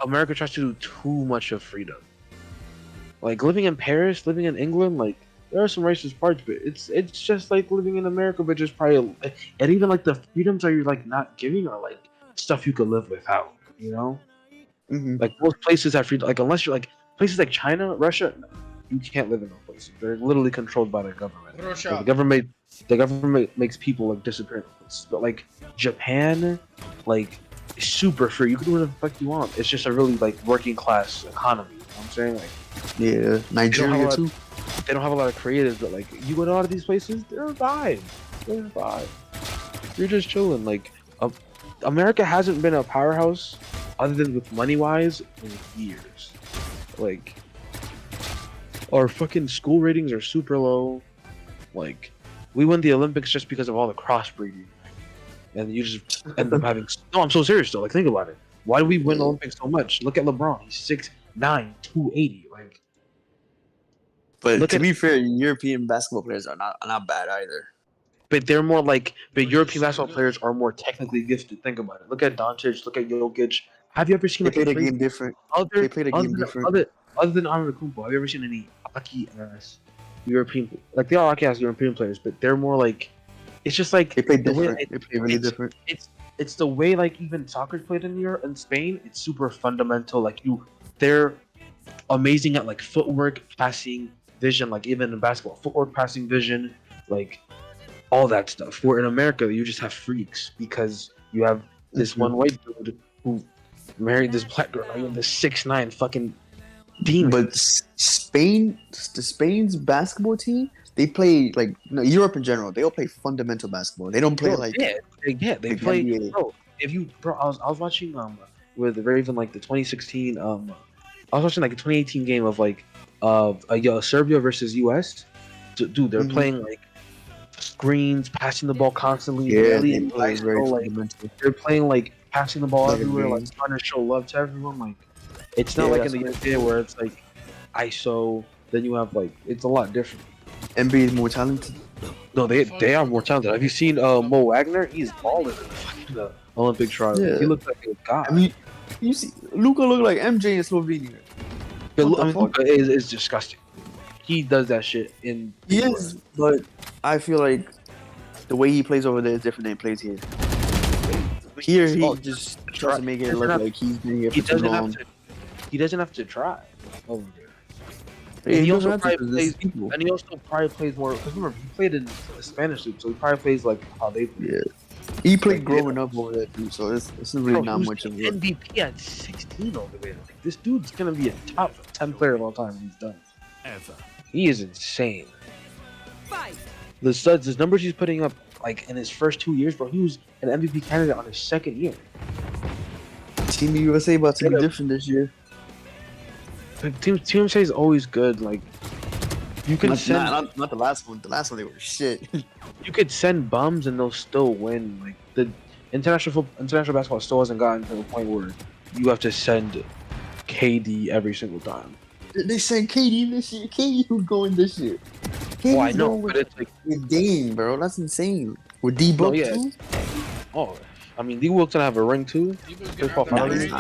America tries to do too much of freedom. Like living in Paris, living in England, like there are some racist parts, but it's just like living in America, but just probably and even like the freedoms that you're like not giving are like stuff you could live without. You know, Mm-hmm. like most places have freedom. Like unless you're like places like China, Russia, no, you can't live in those places. They're literally controlled by the government. Russia. The government makes people like disappear. But like Japan, like super free. You can do whatever the fuck you want. It's just a really like working class economy. You know what I'm saying? Like Yeah, Nigeria too. they don't have a lot of creatives, but like you go to a lot of these places, they're fine. They're fine. You're just chilling. Like America hasn't been a powerhouse other than with money wise in years. Like our fucking school ratings are super low. Like we won the Olympics just because of all the crossbreeding, and you just end up having. No, I'm so serious though. Like think about it. Why do we win the Olympics so much? Look at LeBron. He's 6'9", 280. Like. But to be fair, European basketball players are not bad either. But they're more like, but European basketball players are more technically gifted. Think about it. Look at Doncic. Look at Euuggghhh. Have you ever seen? They Like, play the game different. They play the game different. Other than Antetokounmpo, have you ever seen any hockey ass European? Like they are hockey ass European players, but they're more like, it's just like They play different. They play really different. It's the way like even soccer's played in Europe and Spain. It's super fundamental. Like they're amazing at like footwork, passing, vision. Like even in basketball, footwork, passing, vision, like. All that stuff. Where in America, you just have freaks because you have this one white dude who married this black girl. You have this 6'9" fucking demon. But Spain's basketball team, they play like Europe in general. They all play fundamental basketball. They don't play they play. Bro, I was watching with Raven like the 2016 I was watching like a 2018 game of like Serbia versus US. Dude, they're playing like. Screens, passing the ball constantly. Yeah, they're playing like passing the ball everywhere, like trying to show love to everyone. Like it's not like in the NBA where it's like ISO. Then you have like it's a lot different. NBA is more talented. No, they are more talented. Have you seen Mo Wagner? He's balling in the fucking Olympic trials. Yeah. He looks like a god. I mean, you see, Luka look like MJ in Slovenia. Luka is disgusting. He does that shit in. He is, but I feel like the way he plays over there is different than he plays here. Here, he just tries to make it look like he's doing it for too long. He doesn't have to try over there. Yeah, and he also probably plays more. Because remember, he played in the Spanish league, so he probably plays like how they play. Yeah, he played growing up over there too, so it's really not much of it. MVP at 16 over there. Like, this dude's gonna be a top 10 player of all time when he's done. He is insane. The numbers he's putting up, like in his first 2 years, bro. He was an MVP candidate on his second year. Team USA about to be different this year. Team USA is always good. Like you can not the last one. The last one they were shit. You could send bums and they'll still win. Like the international basketball still hasn't gotten to the point where you have to send KD every single time. They sent KD this year. KD who's going this year? KD's I know, but it's like with Dame, bro. That's insane. With D-Book too. Oh, I mean, D-Book's gonna have a ring too. D-Book ain't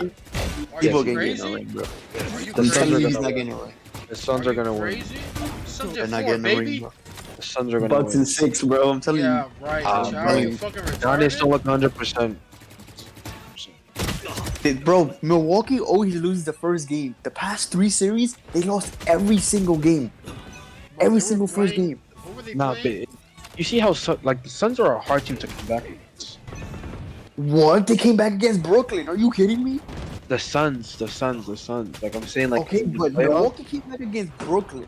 getting a ring, bro. The Suns are gonna win. They're not getting a ring, bro. The Suns are gonna Bucks win. and 6, bro. I'm telling you. Yeah, right. You fucking Now they retarded. still look 100%. Bro, Milwaukee always loses the first game. The past 3 series, they lost every single game. Every single first game. Who were they Nah, playing? but you see how the Suns are a hard team to come back against. What? They came back against Brooklyn. Are you kidding me? The Suns. Like I'm saying, like okay, but Milwaukee came back against Brooklyn.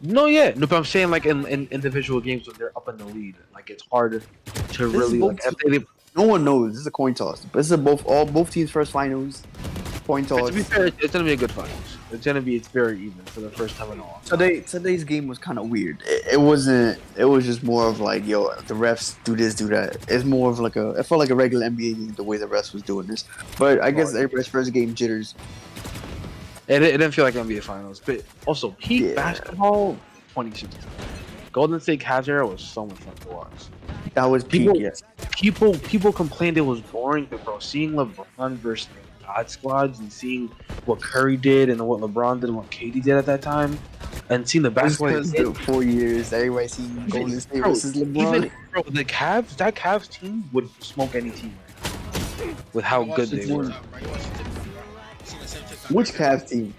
No, but I'm saying like in individual games when they're up in the lead, like it's hard to really like. No one knows. This is a coin toss. This is both teams' first finals. Coin toss. To be fair, it's gonna be a good finals. It's very even for the first time in a long time. Today's game was kind of weird. It wasn't. It was just more of like, yo, the refs do this, do that. It's more of like it felt like a regular NBA game the way the refs was doing this. But I guess everybody's first game jitters. It didn't feel like NBA finals, but also peak basketball 2016. Golden State Cavs era was so much fun to watch. That was peak. Yes. People complained it was boring, but bro, seeing LeBron versus God squads and seeing what Curry did and what LeBron did and what KD did at that time, and seeing the That's basketball. because the 4 years everybody seen Golden State versus LeBron. Even bro, the Cavs, that Cavs team would smoke any team right now with how good they were. Which Cavs team?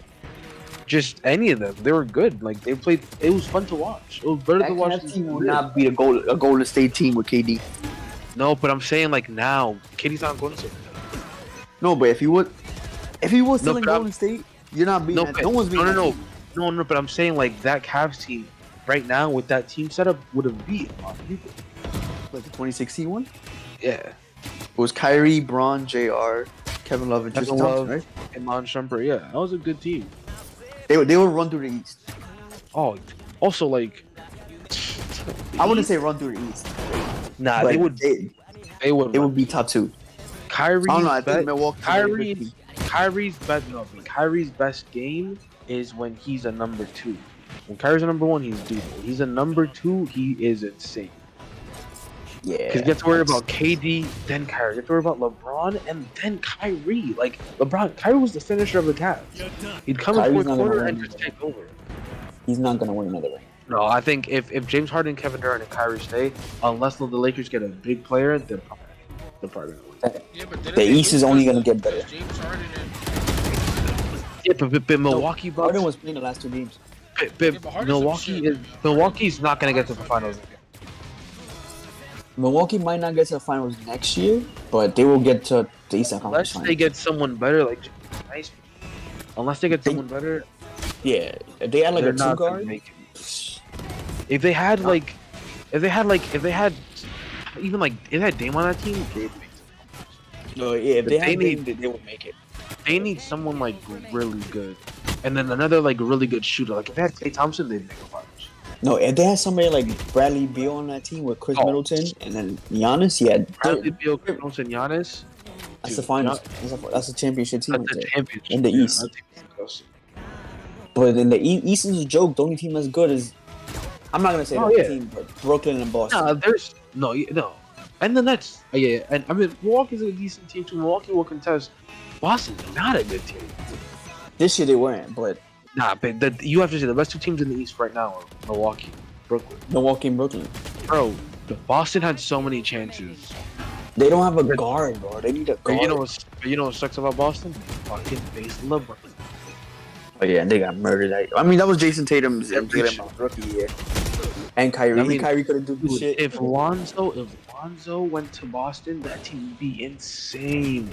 Just any of them, they were good. Like they played, it was fun to watch. It was better That to watch. Cavs team would not beat a Golden State team with KD. No, but I'm saying like now, KD's not going to. No, but if he was still in but Golden State, you're not beating that. No one's beating that team. No. But I'm saying like that Cavs team right now with that team setup would have beat a lot of people. Like the 2016 one? Yeah, It was Kyrie, Braun, JR, Kevin Love, and Tristan Thompson, right? and Lon Shumpert. Yeah, that was a good team. They would run through the East. Oh, also like, I wouldn't say run through the East. nah, But they would. They would. It would be top 2. Kyrie. I don't know. I think Milwaukee. Kyrie's best game is when he's a number 2. When Kyrie's a number 1, he's dude. When he's a number 2, he is insane. Yeah. Because you have to worry about KD, then Kyrie. You have to worry about LeBron, and then Kyrie. Like Kyrie was the finisher of the Cavs. He'd come in fourth quarter and just take over. He's not gonna win another ring. No, I think if James Harden, Kevin Durant, and Kyrie stay, unless the Lakers get a big player, they're probably gonna win. Yeah, but The East is only gonna get better. James Harden Yeah, but Milwaukee Bucks. Harden was playing the last 2 games. but Harden's some shit, Milwaukee's not gonna get to the finals again. Milwaukee might not get to the finals next year, but they will get to the Eastern Conference Unless Finals. they get someone better, like nice. Unless they get someone better, Yeah, if they had like they're a 2 not gonna guard. make it. If they had even like if they had Dame on that team, they would make it. No, yeah, if But they they had need- Dame, they would make it. They need someone like really good, and then another like really good shooter. Like if they had Klay Thompson, they'd make a finals. No, if they had somebody like Bradley Beal on that team with Chris Oh. Middleton and then Giannis, yeah, Bradley Beal, Klay Thompson, Giannis. that's dude, the finals. That's a championship team right That's a there. championship In the yeah, East. that team's close. But in the East is a joke. The only team that's good is I'm not gonna say Oh, the yeah. team, but Brooklyn and Boston. Nah, there's no. And the Nets. Yeah, and I mean Milwaukee's a decent team too. Milwaukee will contest. Boston's not a good team. This year they weren't, but Nah, but you have to say the best 2 teams in the East right now are Milwaukee, Brooklyn. Milwaukee and Brooklyn. Bro, Boston had so many chances. They don't have a guard, bro. They need a But guard. you know what sucks about Boston? They fucking face LeBron. Oh yeah, and they got murdered. I mean, that was Jason Tatum's reach. rookie year. And Kyrie. I mean, Kyrie couldn't do Dude, shit. if Lonzo went to Boston, that team would be insane.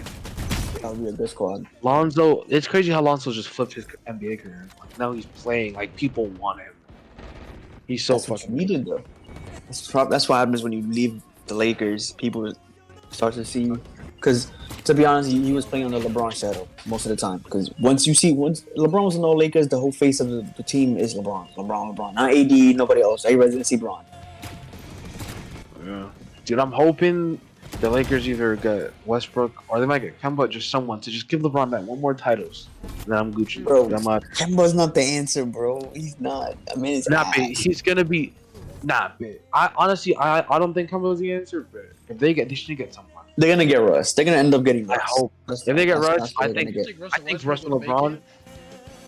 That would be a good squad. Lonzo, it's crazy how Lonzo just flipped his NBA career. Like, now he's playing, like people want him. He's so That's what fucking you needed, though. That's what happens when you leave the Lakers. People start to see. Because, to be honest, he was playing under LeBron's shadow most of the time. Because once LeBron was in the Lakers, the whole face of the team is LeBron. LeBron. Not AD, nobody else. Everybody's going to see LeBron. Yeah. Dude, I'm hoping the Lakers either get Westbrook or they might get Kemba, just someone to just give LeBron that one more titles. Then I'm Gucci. Bro, I'm out. Kemba's not the answer, bro. He's not. I mean, it's Nah, but he's gonna be. Nah, but I honestly, I don't think Kemba was the answer. But if they should get someone. They're going to get Russ. They're going to end up getting I Russ. hope. That's- If they get that's- Russ, that's what I they're gonna think- get. I think Russell LeBron.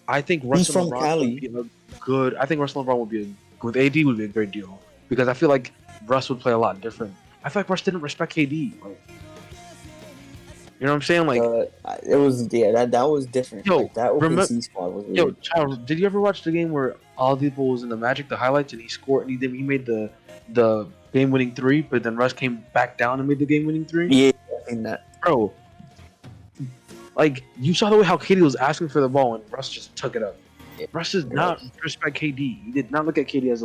I think Russell from LeBron Cali. would be a good. I think Russell LeBron would be with AD would be a great deal because I feel like Russ would play a lot different. I feel like Russ didn't respect KD. Like, you know what I'm saying? Like, It was that was different. Yo, Like, that OKC squad was weird. yo, child, did you ever watch the game where Oladipo was in the Magic, the highlights, and he scored and he made the game-winning 3, but then Russ came back down and made the game-winning 3? Yeah, I think that. Bro, like you saw the way how KD was asking for the ball and Russ just took it up. Russ does not respect KD. He did not look at KD as a